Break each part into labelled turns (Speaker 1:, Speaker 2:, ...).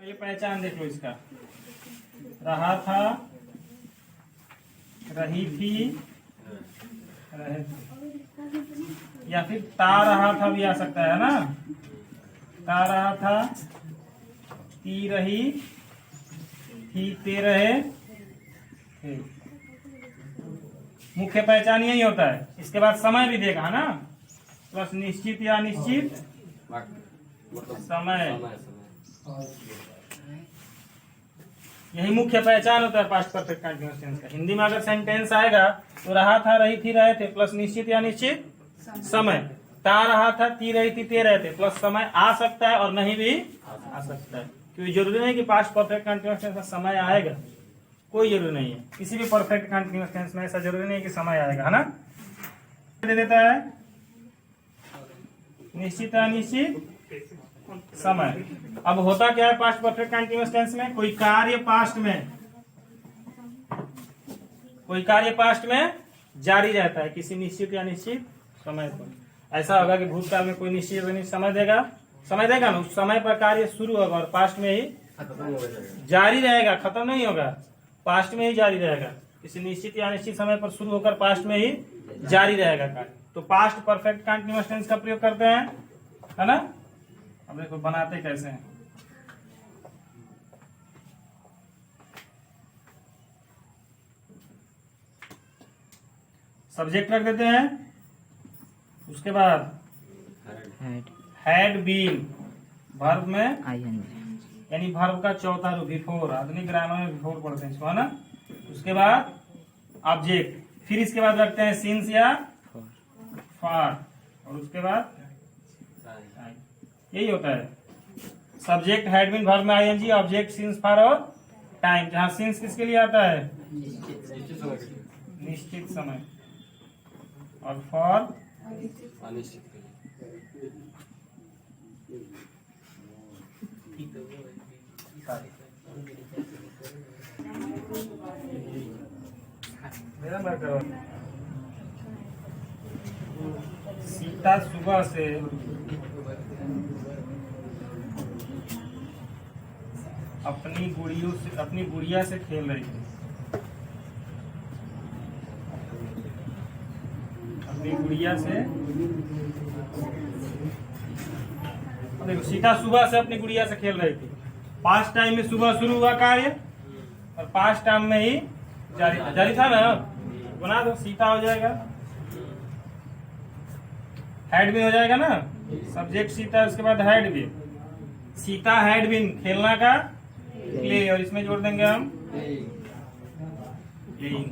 Speaker 1: ये पहचान देख लो इसका, रहा था, रही थी, रहे थे। या फिर ता रहा था भी आ सकता है ना, ता रहा था, ती रही थी, ते रहे थे। मुख्य पहचान यही होता है। इसके बाद समय भी देगा है ना, प्लस निश्चित या निश्चित समय, यही मुख्य पहचान होता है पास्ट परफेक्ट कंटीन्यूअस टेंस का। हिंदी में अगर सेंटेंस आएगा तो रहा था, रही थी, रहे थे, प्लस निश्चित या निश्चित समय, ता रहा था, ती रही थी, ते रहे थे, प्लस समय आ सकता है और नहीं भी आ सकता है। क्योंकि जरूरी नहीं कि पास्ट परफेक्ट कंटीन्यूअस टेंस में समय आएगा, कोई जरूरी नहीं है। किसी भी परफेक्ट कंटीन्यूअस टेंस में ऐसा जरूरी नहीं है कि समय आएगा, है ना। दे देता है निश्चित अनिश्चित समय। अब होता क्या है पास्ट परफेक्ट कंटीन्यूअस टेंस में, कोई कार्य पास्ट में जारी रहता है किसी निश्चित या निश्चित समय पर। ऐसा होगा कि भूतकाल में कोई निश्चित या निश्चित समय देगा ना, उस समय पर कार्य शुरू होगा और पास्ट में ही जारी रहेगा, खत्म नहीं होगा, पास्ट में ही जारी रहेगा। किसी निश्चित या अनिश्चित समय पर शुरू होकर पास्ट में ही जारी रहेगा कार्य। तो पास्ट परफेक्ट कंटीन्यूअस टेंस का प्रयोग करते हैं, है ना। अब देखो बनाते कैसे हैं। सब्जेक्ट रख देते हैं, उसके बाद हैड बीन, वर्ब में यानी वर्ब का चौथा रूप बिफोर, आधुनिक ग्रामर में बिफोर पढ़ते हैं इसको, है ना। उसके बाद ऑब्जेक्ट, फिर इसके बाद रखते हैं सिंस या फॉर, और उसके बाद यही होता है। सब्जेक्ट हैड बीन, वर्ब में आईएनजी, ऑब्जेक्ट सिंस फॉर और टाइम, जहां सिंस किसके लिए आता है, निश्चित समय, और फॉर अनिश्चित। सीता सुबह से अपनी गुड़िया से खेल रही थी, अपनी गुड़िया से। देखो सीता सुबह से अपनी गुड़िया से खेल रही थी, पास्ट टाइम में सुबह शुरू हुआ कार्य और पास्ट टाइम में ही जारी था ना, बना दो, सीता हो जाएगा, हैड बीन हो जाएगा ना, सब्जेक्ट सीता, उसके बाद had been, Sita had been खेलना का प्ले, और इसमें जोड़ देंगे हम playing.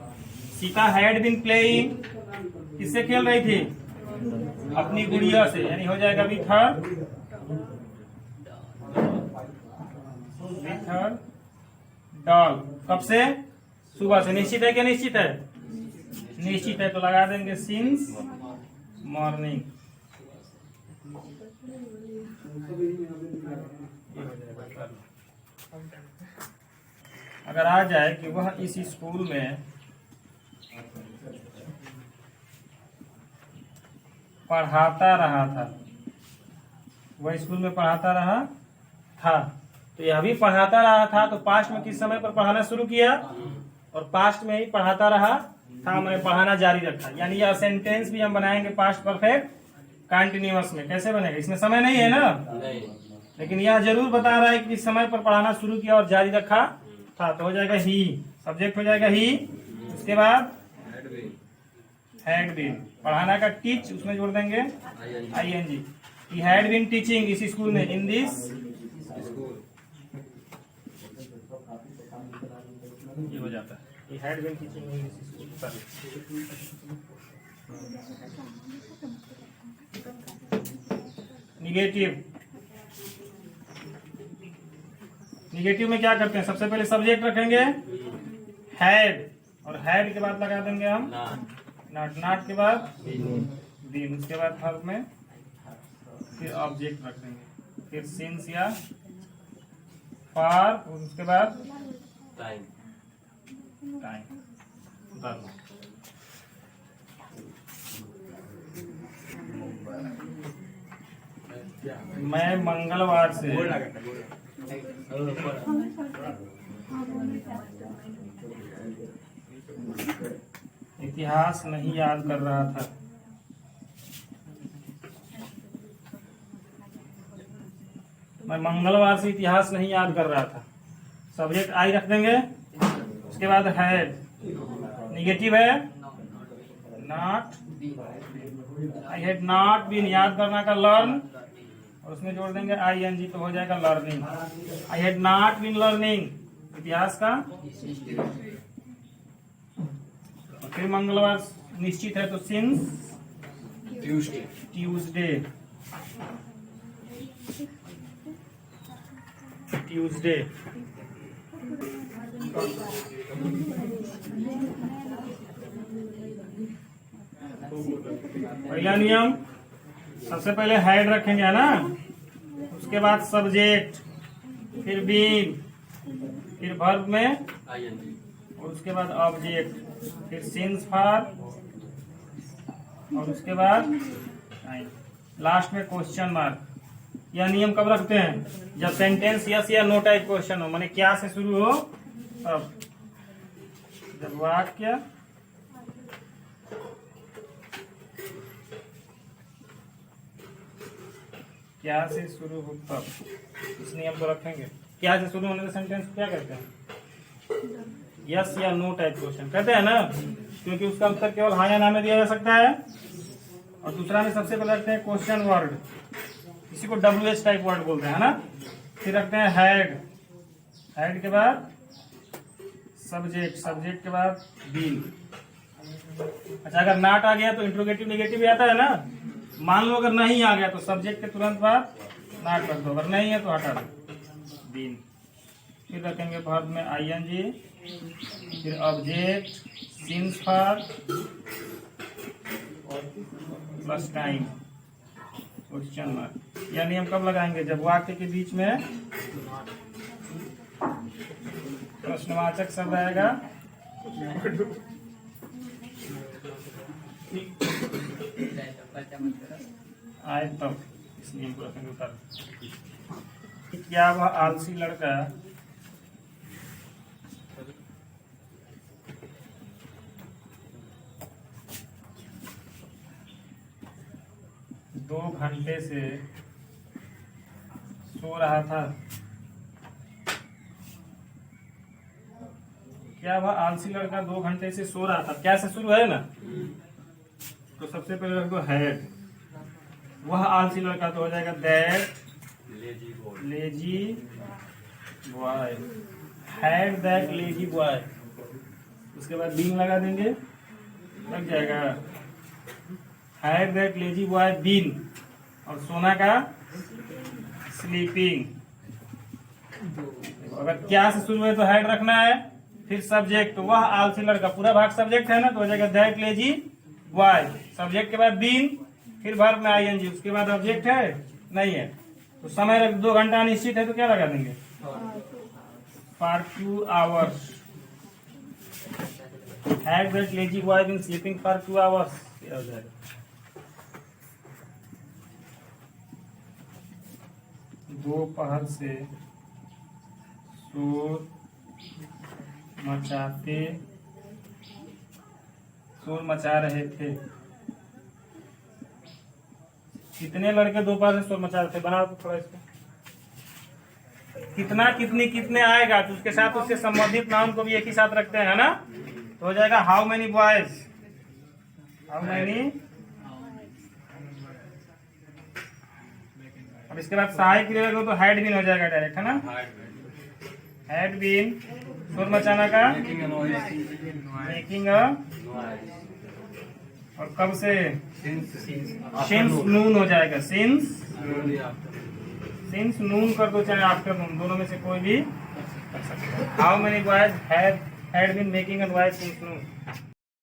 Speaker 1: Sita had been playing, किससे खेल रही थी, अपनी गुड़िया से, यानी हो जाएगा विथ हर डॉग। कब से, सुबह से। निश्चित है क्या, निश्चित है, निश्चित है, तो लगा देंगे सिंस मॉर्निंग। अगर आ जाए कि वह इस स्कूल में पढ़ाता रहा था, वह स्कूल में पढ़ाता रहा था, तो यह भी पढ़ाता रहा था, तो पास्ट में किस समय पर पढ़ाना शुरू किया, और पास्ट में ही पढ़ाता रहा था, मैंने पढ़ाना जारी रखा। यानी यह सेंटेंस भी हम बनाएंगे पास्ट परफेक्ट कंटिन्यूअस में। कैसे बनेगा, इसमें समय नहीं है ना, नहीं। लेकिन यह जरूर बता रहा है कि इस समय पर पढ़ाना शुरू किया और जारी रखा था, तो हो जाएगा ही, सब्जेक्ट हो जाएगा ही, उसके बाद हैड बीन, पढ़ाना का टीच, उसमें जोड़ देंगे ING. He had been teaching इस स्कूल में, इन दिस स्कूल, ये हो जाता है, he had been teaching in this school. Negative, negative में क्या करते हैं, सबसे पहले सब्जेक्ट रखेंगे हैड, और हैड के बाद लगा देंगे हम नॉट, नॉट के बाद बीन, उसके बाद वर्ब में फिर ऑब्जेक्ट रख देंगे, फिर सिंस या फॉर, उसके बाद टाइम, मैं मंगलवार से इतिहास नहीं याद कर रहा था। मैं मंगलवार से इतिहास नहीं याद कर रहा था। सब्जेक्ट आई रख देंगे, उसके बाद हैड, निगेटिव है not, I had not been, याद करना का लर्न, और उसमें जोड़ देंगे ING तो हो जाएगा learning. I had not been learning, इतिहास का। फिर मंगलवार निश्चित है तो सिंस ट्यूसडे, ट्यूसडे। पहला नियम, सबसे पहले हेड रखेंगे है ना, उसके बाद सब्जेक्ट, फिर बीन, फिर वर्ब में, और उसके बाद ऑब्जेक्ट, फिर सिंस फॉर, और उसके बाद लास्ट में क्वेश्चन मार्क। यह नियम कब रखते हैं? जब सेंटेंस यस या नो टाइप क्वेश्चन हो, माने क्या से शुरू हो तब। जब वाक्य क्या से शुरू हो तब इस नियम को रखेंगे। क्या से शुरू होने का सेंटेंस क्या कहते हैं? यस या नो टाइप क्वेश्चन कहते हैं ना, क्योंकि उसका उत्तर केवल हाँ या ना में दिया जा सकता है। और दूसरा में सबसे पहले रखते हैं क्वेश्चन वर्ड, इसी को WH टाइप वर्ड बोलते हैं ना। फिर रखते हैं हेड, हेड के बाद सब्जेक्ट, सब्जेक्ट के बाद बीन। अच्छा, अगर नॉट आ गया तो इंट्रोगेटिव निगेटिव भी आता है ना। मान लो अगर नहीं आ गया तो सब्जेक्ट के तुरंत बाद नॉट रख दो, अगर नहीं है तो हटा दो बीन। फिर रखेंगे वर्ब में ING, फिर object, since for plus time, question mark. यह नियम कब लगाएंगे? जब वाक्य के बीच में प्रश्नवाचक शब्द आएगा आए तब इस नियम को रखेंगे उतर। क्या वह आलसी लड़का दो घंटे से सो रहा था? क्या वह आलसी लड़का 2 घंटे से सो रहा था? क्या से शुरू है ना, तो सबसे पहले रख दो हैड। वह आलसी लड़का तो हो जाएगा that lazy boy, had that lazy boy. उसके बाद बीन लगा देंगे, लग जाएगा had that lazy boy been, और सोना का स्लीपिंग। अगर क्या से शुरू है तो हैड रखना है, फिर सब्जेक्ट, वह आलसी लड़का, पूरा भाग सब्जेक्ट है ना, तो हो जाएगा दैट लेजी बॉय। सब्जेक्ट के बाद बीन, फिर वर्ब में ING, उसके बाद ऑब्जेक्ट है नहीं है तो समय रख 2 घंटा निश्चित है तो क्या लगा देंगे? For 2 hours. Had that lazy boy been sleeping for 2 hours, हो जाएगा। दोपहर से शोर मचा रहे थे। कितने लड़के दोपहर से शोर मचा रहे थे? बना तो थोड़ा इसको। कितना, कितनी, कितने आएगा तो उसके साथ उसके संबंधित नाम को भी एक ही साथ रखते हैं ना, तो हो जाएगा how many boys, how many. अब इसके बाद सहायक क्रिया तो हैड बीन हो जाएगा डायरेक्ट, है ना। हैड बीन, शोर मचाना का मेकिंग अ, और कब से? सिंस नून हो जाएगा, सिंस नून कर दो, चाहे आफ्टर नून, दोनों में से कोई भी कर सकते हैं। How many boys had been making a noise since Noon.